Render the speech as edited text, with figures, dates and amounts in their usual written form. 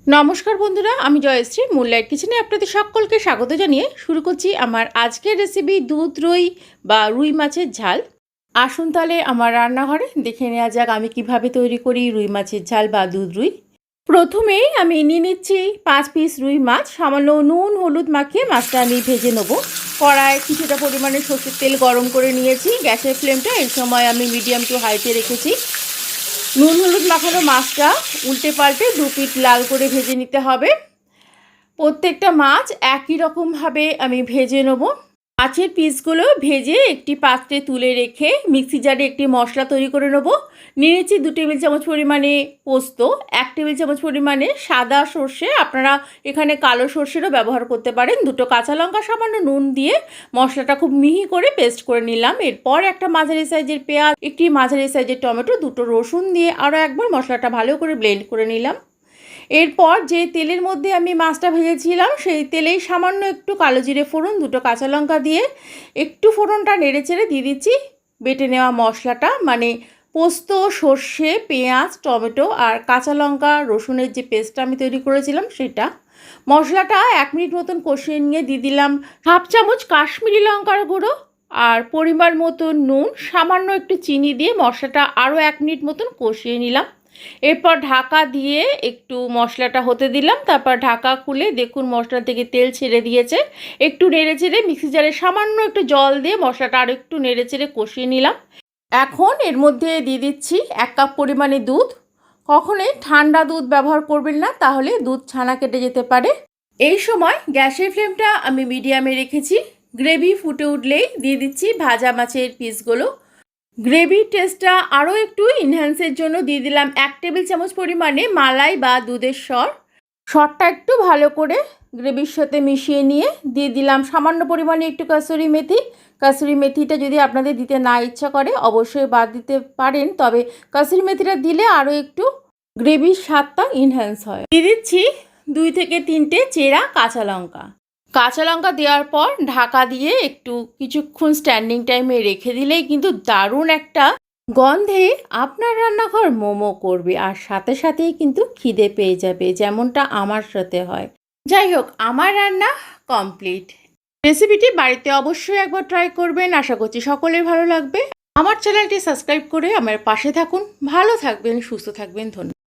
নমস্কার বন্ধুরা, আমি জয়শ্রী মুনলাইট কিচেনে আপনাদের সকলকে স্বাগত জানিয়ে শুরু করছি আমার আজকের রেসিপি দুধ রুই বা রুই মাছের ঝাল। আসুন তাহলে আমার রান্নাঘরে দেখে নেওয়া যাক আমি কিভাবে তৈরি করি রুই মাছের ঝাল বা দুধ রুই। প্রথমেই আমি নিয়ে নিচ্ছি 5 পিস রুই মাছ। সামান্য নুন হলুদ মাখিয়ে মাছটা আমি ভেজে নেব। কড়ায় কিছুটা পরিমাণে সরষের তেল গরম করে নিয়েছি। গ্যাসের ফ্লেমটা এই সময় আমি মিডিয়াম টু হাইতে রেখেছি। নুন হলুদ মাখানো মাছটা উল্টে পাল্টে 2 পিঠ লাল করে ভেজে নিতে হবে। প্রত্যেকটা মাছ একই রকমভাবে আমি ভেজে নেব। মাছের পিসগুলো ভেজে একটি পাত্রে তুলে রেখে মিক্সি জারে একটি মশলা তৈরি করে নেব। নিয়েছি 2 টেবিল চামচ পরিমাণে পোস্ত, 1 টেবিল চামচ পরিমাণে সাদা সর্ষে, আপনারা এখানে কালো সর্ষেরও ব্যবহার করতে পারেন। 2টো কাঁচা লঙ্কা, সামান্য নুন দিয়ে মশলাটা খুব মিহি করে পেস্ট করে নিলাম। এরপর একটা মাঝারি সাইজের পেঁয়াজ, একটি মাঝারি সাইজের টমেটো, 2টো রসুন দিয়ে আরও একবার মশলাটা ভালো করে ব্লেন্ড করে নিলাম। এরপর যে তেলের মধ্যে আমি মাছটা ভেজেছিলাম সেই তেলেই সামান্য একটু কালো জিরে ফোড়ন, 2টো কাঁচা লঙ্কা দিয়ে একটু ফোড়নটা নেড়ে চেড়ে দিয়ে দিচ্ছি বেটে নেওয়া মশলাটা, মানে পোস্ত, সর্ষে, পেঁয়াজ, টমেটো আর কাঁচা লঙ্কা রসুনের যে পেস্টটা আমি তৈরি করেছিলাম সেটা। মশলাটা 1 মিনিট মতন কষিয়ে নিয়ে দিয়ে দিলাম হাফ চামচ কাশ্মীরি লঙ্কার গুঁড়ো আর পরিমাণ মতো নুন, সামান্য একটু চিনি দিয়ে মশলাটা আরও 1 মিনিট মতন কষিয়ে নিলাম। এরপর ঢাকা দিয়ে একটু মশলাটা হতে দিলাম। তারপর ঢাকা খুলে দেখুন মশলা থেকে তেল ছেড়ে দিয়েছে। একটু নেড়ে চেড়ে মিক্সি জারে সামান্য একটু জল দিয়ে মশলাটা আরও একটু নেড়ে চেড়ে কষিয়ে নিলাম। এখন এর মধ্যে দিয়ে দিচ্ছি 1 কাপ পরিমাণে দুধ। কখনোই ঠান্ডা দুধ ব্যবহার করবেন না, তাহলে দুধ ছানা কেটে যেতে পারে। এই সময় গ্যাসের ফ্লেমটা আমি মিডিয়ামে রেখেছি। গ্রেভি ফুটে উঠলেই দিয়ে দিচ্ছি ভাজা মাছের পিসগুলো। গ্রেভির টেস্টটা আরও একটু ইনহ্যান্সের জন্য দিয়ে দিলাম 1 টেবিল চামচ পরিমাণে মালাই বা দুধের সর। সরটা একটু ভালো করে গ্রেভির সাথে মিশিয়ে নিয়ে দিয়ে দিলাম সামান্য পরিমাণে একটু কাসুরি মেথি। কাসুরি মেথিটা যদি আপনাদের দিতে না ইচ্ছা করে অবশ্যই বাদ দিতে পারেন, তবে কাসুরি মেথিটা দিলে আরও একটু গ্রেভির স্বাদটা ইনহ্যান্স হয়। দিয়ে দিচ্ছি 2 থেকে 3টে চেরা কাঁচা লঙ্কা। কাঁচা লঙ্কা দেওয়ার পর ঢাকা দিয়ে একটু কিছুক্ষণ স্ট্যান্ডিং টাইমে রেখে দিলেই কিন্তু দারুণ একটা গন্ধে আপনার রান্নাঘর মোমো করবে, আর সাথে সাথেই কিন্তু খিদে পেয়ে যাবে, যেমনটা আমার সাথে হয়। যাই হোক, আমার রান্না কমপ্লিট। রেসিপিটি বাড়িতে অবশ্যই একবার ট্রাই করবেন, আশা করছি সকলের ভালো লাগবে। আমার চ্যানেলটি সাবস্ক্রাইব করে আমার পাশে থাকুন। ভালো থাকবেন, সুস্থ থাকবেন, ধন্যবাদ।